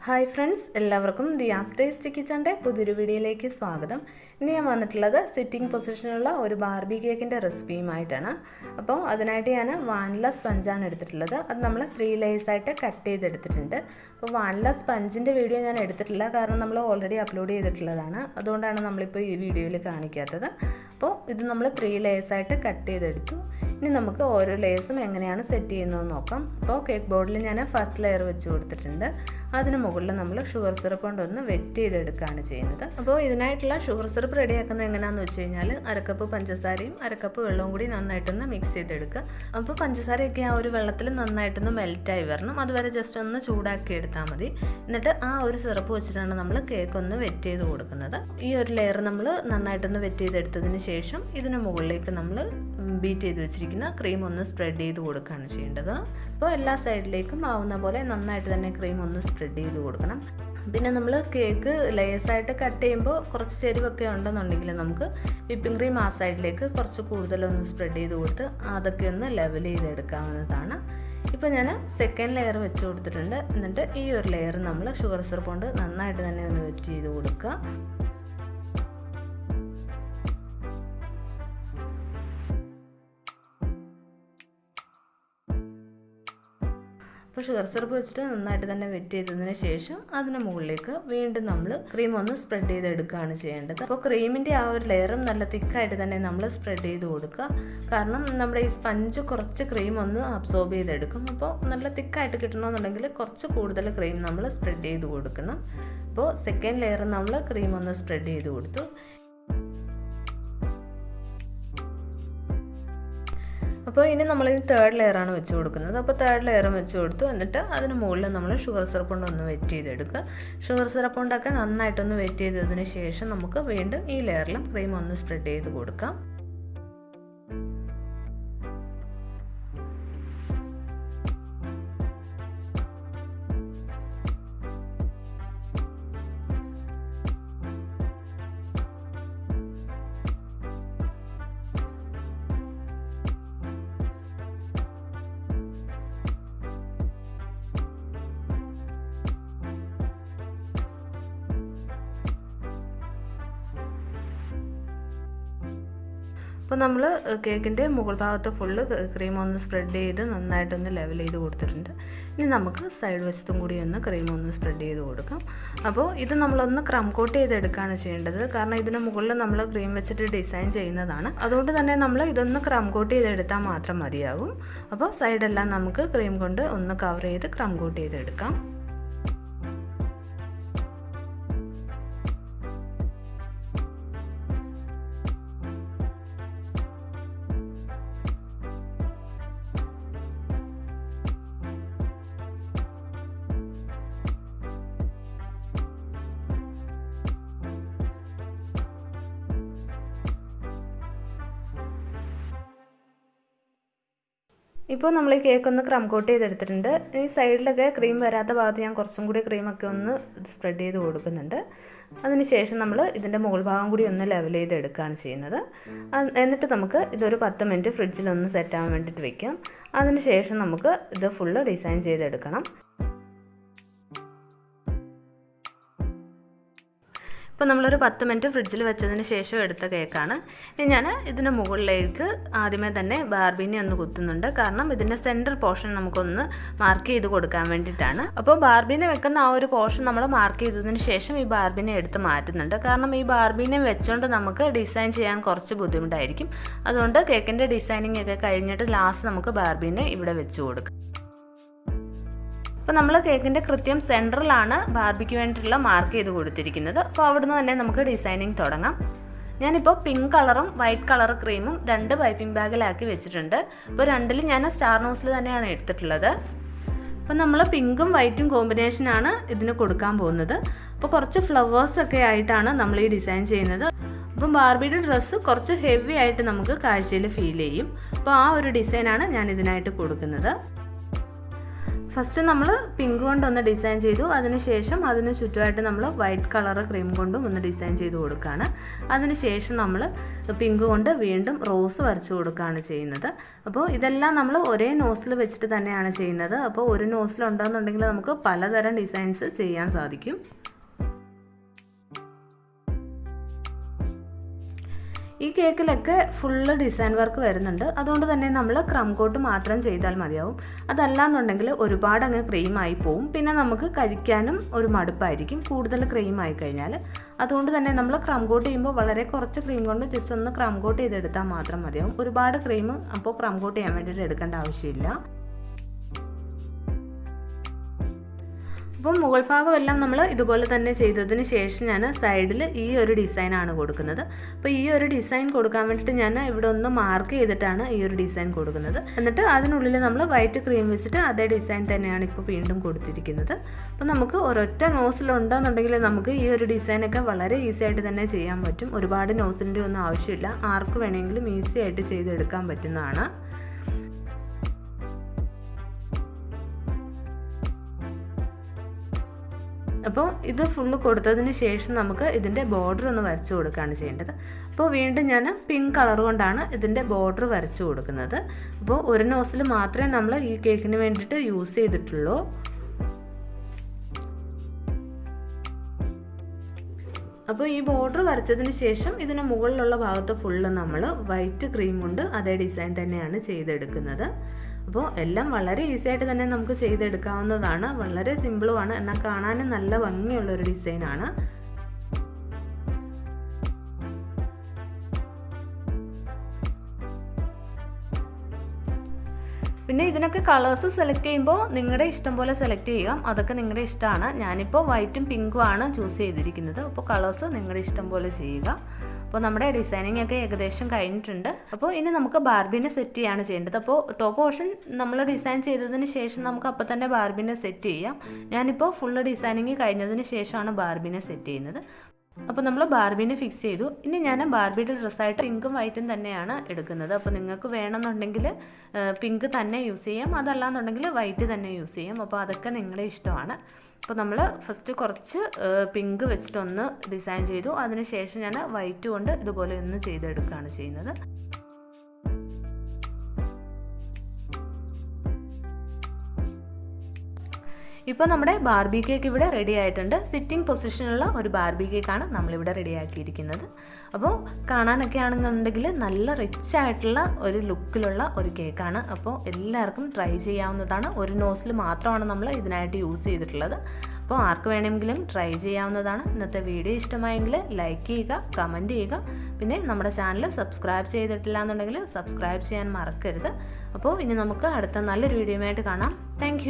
Hi friends, എല്ലാവർക്കും Diaz tasty കിച്ചൻ്റെ പുതിയൊരു വീഡിയോയിലേക്ക് സ്വാഗതം. ഇന്ന് ഞാൻ വന്നിട്ടുള്ളത് സിറ്റിംഗ് പൊസിഷനുള്ള ഒരു ബാർബി കേക്കിൻ്റെ റെസിപ്പിയുമായിട്ടാണ്. അപ്പോൾ അതിനായിട്ട് ഞാൻ വാനില സ്പഞ്ചാണ് എടുത്തിട്ടുള്ളത്. അത് നമ്മൾ 3 ലേയേഴ്സായിട്ട് കട്ട് ചെയ്തെടുത്തിട്ടുണ്ട്. അപ്പോൾ വാനില സ്പഞ്ചിൻ്റെ വീഡിയോ ഞാൻ എടുത്തിട്ടില്ല, കാരണം നമ്മൾ ഓൾറെഡി അപ്ലോഡ് ചെയ്തിട്ടുള്ളതാണ്. അതുകൊണ്ടാണ് നമ്മളിപ്പോൾ ഈ വീഡിയോയിൽ കാണിക്കാത്തത്. അപ്പോൾ ഇത് നമ്മൾ 3 ലേയേഴ്സായിട്ട് കട്ട് ചെയ്തെടുത്തു. ഇനി നമുക്ക് ഓരോ ലേയേഴ്സും എങ്ങനെയാണ് സെറ്റ് ചെയ്യുന്നതെന്ന് നോക്കാം. അപ്പോൾ കേക്ക് ബോർഡിൽ ഞാൻ ഫസ്റ്റ് ലെയർ വെച്ച് കൊടുത്തിട്ടുണ്ട്. അതിന് മുകളിൽ നമ്മൾ ഷുഗർ സിറപ്പ് കൊണ്ടൊന്ന് വെറ്റ് ചെയ്തെടുക്കുകയാണ് ചെയ്യുന്നത്. അപ്പോൾ ഇതിനായിട്ടുള്ള ഷുഗർ സിറപ്പ് റെഡിയാക്കുന്നത് എങ്ങനെയാണെന്ന് വെച്ച് കഴിഞ്ഞാൽ 1 കപ്പ് പഞ്ചസാരയും 1 കപ്പ് വെള്ളവും കൂടി നന്നായിട്ടൊന്ന് മിക്സ് ചെയ്തെടുക്കുക. അപ്പോൾ പഞ്ചസാരയൊക്കെ ആ ഒരു വെള്ളത്തിൽ നന്നായിട്ടൊന്ന് മെൽറ്റായി വരണം. അതുവരെ ജസ്റ്റ് ഒന്ന് ചൂടാക്കി എടുത്താൽ മതി. എന്നിട്ട് ആ ഒരു സിറപ്പ് വെച്ചിട്ടാണ് നമ്മൾ കേക്ക് ഒന്ന് വെറ്റ് ചെയ്ത് കൊടുക്കുന്നത്. ഈ ഒരു ലെയർ നമ്മൾ നന്നായിട്ടൊന്ന് വെറ്റ് ചെയ്തെടുത്തതിന് ശേഷം ഇതിന് മുകളിലേക്ക് നമ്മൾ ബീറ്റ് ചെയ്ത് വെച്ചിരിക്കുന്ന ക്രീം ഒന്ന് സ്പ്രെഡ് ചെയ്ത് കൊടുക്കുകയാണ് ചെയ്യേണ്ടത്. അപ്പോൾ എല്ലാ സൈഡിലേക്കും ആവുന്ന പോലെ നന്നായിട്ട് തന്നെ ക്രീം ഒന്ന് സ്പ്രെഡ് ചെയ്ത് കൊടുക്കണം. പിന്നെ നമ്മൾ കേക്ക് ലെയേഴ്സായിട്ട് കട്ട് ചെയ്യുമ്പോൾ കുറച്ച് ചെരിവൊക്കെ ഉണ്ടെന്നുണ്ടെങ്കിൽ നമുക്ക് വിപ്പിംഗ് ക്രീം ആ സൈഡിലേക്ക് കുറച്ച് കൂടുതലൊന്ന് സ്പ്രെഡ് ചെയ്ത് കൊടുത്ത് അതൊക്കെ ഒന്ന് ലെവൽ ചെയ്തെടുക്കാവുന്നതാണ്. ഇപ്പോൾ ഞാൻ സെക്കൻഡ് ലെയർ വെച്ച് കൊടുത്തിട്ടുണ്ട്. എന്നിട്ട് ഈ ഒരു ലെയർ നമ്മൾ ഷുഗർ സിറപ്പ് കൊണ്ട് നന്നായിട്ട് തന്നെ ഒന്ന് വെറ്റ് ചെയ്ത് കൊടുക്കുക. അപ്പോൾ ഷുഗർ സിറപ്പ് വെച്ചിട്ട് നന്നായിട്ട് തന്നെ വെറ്റ് ചെയ്തതിന് ശേഷം അതിന് മുകളിലേക്ക് വീണ്ടും നമ്മൾ ക്രീം ഒന്ന് സ്പ്രെഡ് ചെയ്തെടുക്കുകയാണ് ചെയ്യേണ്ടത്. അപ്പോൾ ക്രീമിൻ്റെ ആ ഒരു ലെയറും നല്ല തിക്കായിട്ട് തന്നെ നമ്മൾ സ്പ്രെഡ് ചെയ്ത് കൊടുക്കുക. കാരണം നമ്മുടെ ഈ സ്പഞ്ച് കുറച്ച് ക്രീം ഒന്ന് അബ്സോർബ് ചെയ്തെടുക്കും. അപ്പോൾ നല്ല തിക്കായിട്ട് കിട്ടണമെന്നുണ്ടെങ്കിൽ കുറച്ച് കൂടുതൽ ക്രീം നമ്മൾ സ്പ്രെഡ് ചെയ്ത് കൊടുക്കണം. അപ്പോൾ സെക്കൻഡ് ലെയർ നമ്മൾ ക്രീം ഒന്ന് സ്പ്രെഡ് ചെയ്ത് കൊടുത്തു. അപ്പോൾ ഇനി നമ്മൾ ഈ തേർഡ് ലെയറാണ് വെച്ച് കൊടുക്കുന്നത്. അപ്പോൾ തേർഡ് ലെയറും വെച്ച് കൊടുത്തു. എന്നിട്ട് അതിന് മുകളിൽ നമ്മൾ ഷുഗർ സിറപ്പ് കൊണ്ട് ഒന്ന് വെറ്റ് ചെയ്തെടുക്കുക. ഷുഗർ സിറപ്പ് കൊണ്ടൊക്കെ നന്നായിട്ടൊന്ന് വെറ്റ് ചെയ്തതിന് ശേഷം നമുക്ക് വീണ്ടും ഈ ലെയറിലും ക്രീം ഒന്ന് സ്പ്രെഡ് ചെയ്ത് കൊടുക്കാം. അപ്പോൾ നമ്മൾ കേക്കിൻ്റെ മുകൾ ഭാഗത്ത് ഫുള്ള് ക്രീം ഒന്ന് സ്പ്രെഡ് ചെയ്ത് നന്നായിട്ടൊന്ന് ലെവൽ ചെയ്ത് കൊടുത്തിട്ടുണ്ട്. ഇനി നമുക്ക് സൈഡ് വശത്തും കൂടി ഒന്ന് ക്രീം ഒന്ന് സ്പ്രെഡ് ചെയ്ത് കൊടുക്കാം. അപ്പോൾ ഇത് നമ്മളൊന്ന് ക്രം കോട്ട് ചെയ്തെടുക്കുകയാണ് ചെയ്യേണ്ടത്. കാരണം ഇതിന് മുകളിൽ നമ്മൾ ക്രീം വെച്ചിട്ട് ഡിസൈൻ ചെയ്യുന്നതാണ്. അതുകൊണ്ട് തന്നെ നമ്മൾ ഇതൊന്ന് ക്രം കോട്ട് ചെയ്തെടുത്താൽ മാത്രം മതിയാകും. അപ്പോൾ സൈഡെല്ലാം നമുക്ക് ക്രീം കൊണ്ട് ഒന്ന് കവർ ചെയ്ത് ക്രം കോട്ട് ചെയ്തെടുക്കാം. ഇപ്പോൾ നമ്മൾ ഈ കേക്ക് ഒന്ന് ക്രം കോട്ട് ചെയ്തെടുത്തിട്ടുണ്ട്. ഈ സൈഡിലൊക്കെ ക്രീം വരാത്ത ഭാഗത്ത് ഞാൻ കുറച്ചും കൂടി ക്രീമൊക്കെ ഒന്ന് സ്പ്രെഡ് ചെയ്ത് കൊടുക്കുന്നുണ്ട്. അതിനുശേഷം നമ്മൾ ഇതിൻ്റെ മുകൾ ഭാഗം കൂടി ഒന്ന് ലെവൽ ചെയ്തെടുക്കുകയാണ് ചെയ്യുന്നത്. എന്നിട്ട് നമുക്ക് ഇതൊരു 10 മിനിറ്റ് ഫ്രിഡ്ജിലൊന്ന് സെറ്റ് ആവാൻ വേണ്ടിയിട്ട് വെക്കാം. അതിനുശേഷം നമുക്ക് ഇത് ഫുള്ള് ഡിസൈൻ ചെയ്തെടുക്കണം. ഇപ്പോൾ നമ്മളൊരു 10 മിനിറ്റ് ഫ്രിഡ്ജിൽ വെച്ചതിന് ശേഷം എടുത്ത കേക്കാണ്. ഇനി ഞാൻ ഇതിന് മുകളിലേക്ക് ആദ്യമേ തന്നെ ബാർബീനെ ഒന്ന് കുത്തുന്നുണ്ട്. കാരണം ഇതിൻ്റെ സെൻട്രൽ പോർഷൻ നമുക്കൊന്ന് മാർക്ക് ചെയ്ത് കൊടുക്കാൻ വേണ്ടിയിട്ടാണ്. അപ്പോൾ ബാർബീനെ വെക്കുന്ന ആ ഒരു പോർഷൻ നമ്മൾ മാർക്ക് ചെയ്തതിന് ശേഷം ഈ ബാർബീനെ എടുത്ത് മാറ്റുന്നുണ്ട്. കാരണം ഈ ബാർബീനെ വെച്ചുകൊണ്ട് നമുക്ക് ഡിസൈൻ ചെയ്യാൻ കുറച്ച് ബുദ്ധിമുട്ടായിരിക്കും. അതുകൊണ്ട് കേക്കിൻ്റെ ഡിസൈനിങ് ഒക്കെ കഴിഞ്ഞിട്ട് ലാസ്റ്റ് നമുക്ക് ബാർബീനെ ഇവിടെ വെച്ച് കൊടുക്കാം. അപ്പോൾ നമ്മൾ കേക്കിൻ്റെ കൃത്യം സെൻറ്ററിലാണ് ബാർബിക്ക് വേണ്ടിയിട്ടുള്ള മാർക്ക് ചെയ്ത് കൊടുത്തിരിക്കുന്നത്. അപ്പോൾ അവിടുന്ന് തന്നെ നമുക്ക് ഡിസൈനിങ് തുടങ്ങാം. ഞാനിപ്പോൾ പിങ്ക് കളറും വൈറ്റ് കളർ ക്രീമും 2 പൈപ്പിംഗ് ബാഗിലാക്കി വെച്ചിട്ടുണ്ട്. അപ്പോൾ 2ൽ ഞാൻ സ്റ്റാർ നോസിൽ തന്നെയാണ് എടുത്തിട്ടുള്ളത്. അപ്പോൾ നമ്മൾ പിങ്കും വൈറ്റും കോമ്പിനേഷനാണ് ഇതിന് കൊടുക്കാൻ പോകുന്നത്. അപ്പോൾ കുറച്ച് ഫ്ലവേഴ്സൊക്കെ ആയിട്ടാണ് നമ്മൾ ഈ ഡിസൈൻ ചെയ്യുന്നത്. അപ്പം ബാർബിയുടെ ഡ്രസ്സ് കുറച്ച് ഹെവി ആയിട്ട് നമുക്ക് കാഴ്ചയിൽ ഫീൽ ചെയ്യും. അപ്പോൾ ആ ഒരു ഡിസൈനാണ് ഞാൻ ഇതിനായിട്ട് കൊടുക്കുന്നത്. ഫസ്റ്റ് നമ്മൾ പിങ്ക് കൊണ്ടൊന്ന് ഡിസൈൻ ചെയ്തു. അതിനുശേഷം അതിന് ചുറ്റുമായിട്ട് നമ്മൾ വൈറ്റ് കളർ ക്രീം കൊണ്ടും ഒന്ന് ഡിസൈൻ ചെയ്ത് കൊടുക്കുകയാണ്. അതിനുശേഷം നമ്മൾ പിങ്ക് കൊണ്ട് വീണ്ടും റോസ് വരച്ചു കൊടുക്കുകയാണ് ചെയ്യുന്നത്. അപ്പോൾ ഇതെല്ലാം നമ്മൾ ഒരേ നോസിൽ വെച്ചിട്ട് തന്നെയാണ് ചെയ്യുന്നത്. അപ്പോൾ ഒരു നോസിൽ ഉണ്ടെന്നുണ്ടെങ്കിൽ നമുക്ക് പലതരം ഡിസൈൻസ് ചെയ്യാൻ സാധിക്കും. ഈ കേക്കിലൊക്കെ ഫുള്ള് ഡിസൈൻ വർക്ക് വരുന്നുണ്ട്. അതുകൊണ്ട് തന്നെ നമ്മൾ ക്രം കോട്ട് മാത്രം ചെയ്താൽ മതിയാവും. അതല്ലാന്നുണ്ടെങ്കിൽ ഒരുപാട് അങ്ങ് ക്രീമായി പോവും. പിന്നെ നമുക്ക് കഴിക്കാനും ഒരു മടുപ്പായിരിക്കും കൂടുതൽ ക്രീം ആയി കഴിഞ്ഞാൽ. അതുകൊണ്ട് തന്നെ നമ്മൾ ക്രം കോട്ട് ചെയ്യുമ്പോൾ വളരെ കുറച്ച് ക്രീം കൊണ്ട് ജസ്റ്റ് ഒന്ന് ക്രം കോട്ട് ചെയ്തെടുത്താൽ മാത്രം മതിയാവും. ഒരുപാട് ക്രീം അപ്പോൾ ക്രം കോട്ട് ചെയ്യാൻ വേണ്ടിയിട്ട് എടുക്കേണ്ട ആവശ്യമില്ല. അപ്പം മുകൾ ഭാഗമെല്ലാം നമ്മൾ ഇതുപോലെ തന്നെ ചെയ്തതിന് ശേഷം ഞാൻ സൈഡിൽ ഈ ഒരു ഡിസൈനാണ് കൊടുക്കുന്നത്. അപ്പോൾ ഈ ഒരു ഡിസൈൻ കൊടുക്കാൻ വേണ്ടിയിട്ട് ഞാൻ ഇവിടെ ഒന്ന് മാർക്ക് ചെയ്തിട്ടാണ് ഈ ഒരു ഡിസൈൻ കൊടുക്കുന്നത്. എന്നിട്ട് അതിനുള്ളിൽ നമ്മൾ വൈറ്റ് ക്രീം വെച്ചിട്ട് അതേ ഡിസൈൻ തന്നെയാണ് ഇപ്പോൾ വീണ്ടും കൊടുത്തിരിക്കുന്നത്. അപ്പോൾ നമുക്ക് ഒരൊറ്റ നോസിലുണ്ടെന്നുണ്ടെങ്കിൽ നമുക്ക് ഈ ഒരു ഡിസൈനൊക്കെ വളരെ ഈസി ആയിട്ട് തന്നെ ചെയ്യാൻ പറ്റും. ഒരുപാട് നോസിൻ്റെ ഒന്നും ആവശ്യമില്ല. ആർക്ക് വേണമെങ്കിലും ഈസി ആയിട്ട് ചെയ്തെടുക്കാൻ പറ്റുന്നതാണ്. അപ്പോൾ ഇത് ഫുള്ള് കൊടുത്തതിന് ശേഷം നമുക്ക് ഇതിൻ്റെ ബോർഡർ ഒന്ന് വരച്ചു കൊടുക്കുകയാണ് ചെയ്യേണ്ടത്. അപ്പോൾ വീണ്ടും ഞാൻ പിങ്ക് കളർ കൊണ്ടാണ് ഇതിൻ്റെ ബോർഡർ വരച്ചു കൊടുക്കുന്നത്. അപ്പോൾ ഒരു നോസിൽ മാത്രമേ നമ്മൾ ഈ കേക്കിന് വേണ്ടിയിട്ട് യൂസ് ചെയ്തിട്ടുള്ളൂ. അപ്പോൾ ഈ ബോർഡർ വരച്ചതിന് ശേഷം ഇതിന് മുകളിലുള്ള ഭാഗത്ത് ഫുള്ള് നമ്മൾ വൈറ്റ് ക്രീം കൊണ്ട് അതേ ഡിസൈൻ തന്നെയാണ് ചെയ്തെടുക്കുന്നത്. അപ്പോൾ എല്ലാം വളരെ ഈസി ആയിട്ട് തന്നെ നമുക്ക് ചെയ്തെടുക്കാവുന്നതാണ്. വളരെ സിമ്പിളുമാണ്, എന്നാൽ കാണാനും നല്ല ഭംഗിയുള്ളൊരു ഡിസൈനാണ്. പിന്നെ ഇതിനൊക്കെ കളേഴ്സ് സെലക്ട് ചെയ്യുമ്പോൾ നിങ്ങളുടെ ഇഷ്ടം പോലെ സെലക്ട് ചെയ്യാം. അതൊക്കെ നിങ്ങളുടെ ഇഷ്ടമാണ്. ഞാനിപ്പോൾ വൈറ്റും പിങ്കും ആണ് ചൂസ് ചെയ്തിരിക്കുന്നത്. അപ്പോൾ കളേഴ്സ് നിങ്ങളുടെ ഇഷ്ടം പോലെ ചെയ്യുക. അപ്പോൾ നമ്മുടെ ഡിസൈനിങ് ഒക്കെ ഏകദേശം കഴിഞ്ഞിട്ടുണ്ട്. അപ്പോൾ ഇനി നമുക്ക് ബാർബിനെ സെറ്റ് ചെയ്യാണ് ചെയ്യേണ്ടത്. അപ്പോൾ ടോപ്പ് പോർഷൻ നമ്മൾ ഡിസൈൻ ചെയ്തതിന് ശേഷം നമുക്ക് അപ്പോൾ തന്നെ ബാർബിനെ സെറ്റ് ചെയ്യാം. ഞാനിപ്പോൾ ഫുള്ള് ഡിസൈനിങ് കഴിഞ്ഞതിന് ശേഷമാണ് ബാർബിനെ സെറ്റ് ചെയ്യുന്നത്. അപ്പോൾ നമ്മൾ ബാർബിനെ ഫിക്സ് ചെയ്തു. ഇനി ഞാൻ ബാർബിയുടെ ഡ്രസ്സായിട്ട് പിങ്കും വൈറ്റും തന്നെയാണ് എടുക്കുന്നത്. അപ്പോൾ നിങ്ങൾക്ക് വേണമെന്നുണ്ടെങ്കിൽ പിങ്ക് തന്നെ യൂസ് ചെയ്യാം, അതല്ലാന്നുണ്ടെങ്കിൽ വൈറ്റ് തന്നെ യൂസ് ചെയ്യാം. അപ്പോൾ അതൊക്കെ നിങ്ങളുടെ ഇഷ്ടമാണ്. അപ്പോൾ നമ്മൾ ഫസ്റ്റ് കുറച്ച് പിങ്ക് വെച്ചിട്ടൊന്ന് ഡിസൈൻ ചെയ്തു. അതിനുശേഷം ഞാൻ വൈറ്റ് കൊണ്ട് ഇതുപോലെ ഒന്ന് ചെയ്തെടുക്കുകയാണ് ചെയ്യുന്നത്. ഇപ്പോൾ നമ്മുടെ ബാർബി കേക്ക് ഇവിടെ റെഡി ആയിട്ടുണ്ട്. സിറ്റിംഗ് പൊസിഷനുള്ള ഒരു ബാർബി കേക്കാണ് നമ്മളിവിടെ റെഡിയാക്കിയിരിക്കുന്നത്. അപ്പോൾ കാണാനൊക്കെ ആണെന്നുണ്ടെങ്കിൽ നല്ല റിച്ച് ആയിട്ടുള്ള ഒരു ലുക്കിലുള്ള ഒരു കേക്കാണ്. അപ്പോൾ എല്ലാവർക്കും ട്രൈ ചെയ്യാവുന്നതാണ്. ഒരു നോസിൽ മാത്രമാണ് നമ്മൾ ഇതിനായിട്ട് യൂസ് ചെയ്തിട്ടുള്ളത്. അപ്പോൾ ആർക്ക് വേണമെങ്കിലും ട്രൈ ചെയ്യാവുന്നതാണ്. ഇന്നത്തെ വീഡിയോ ഇഷ്ടമായെങ്കിൽ ലൈക്ക് ചെയ്യുക, കമൻറ്റ് ചെയ്യുക. പിന്നെ നമ്മുടെ ചാനൽ സബ്സ്ക്രൈബ് ചെയ്തിട്ടില്ല എന്നുണ്ടെങ്കിൽ സബ്സ്ക്രൈബ് ചെയ്യാൻ മറക്കരുത്. അപ്പോൾ ഇനി നമുക്ക് അടുത്ത നല്ലൊരു വീഡിയോയുമായിട്ട് കാണാം. താങ്ക്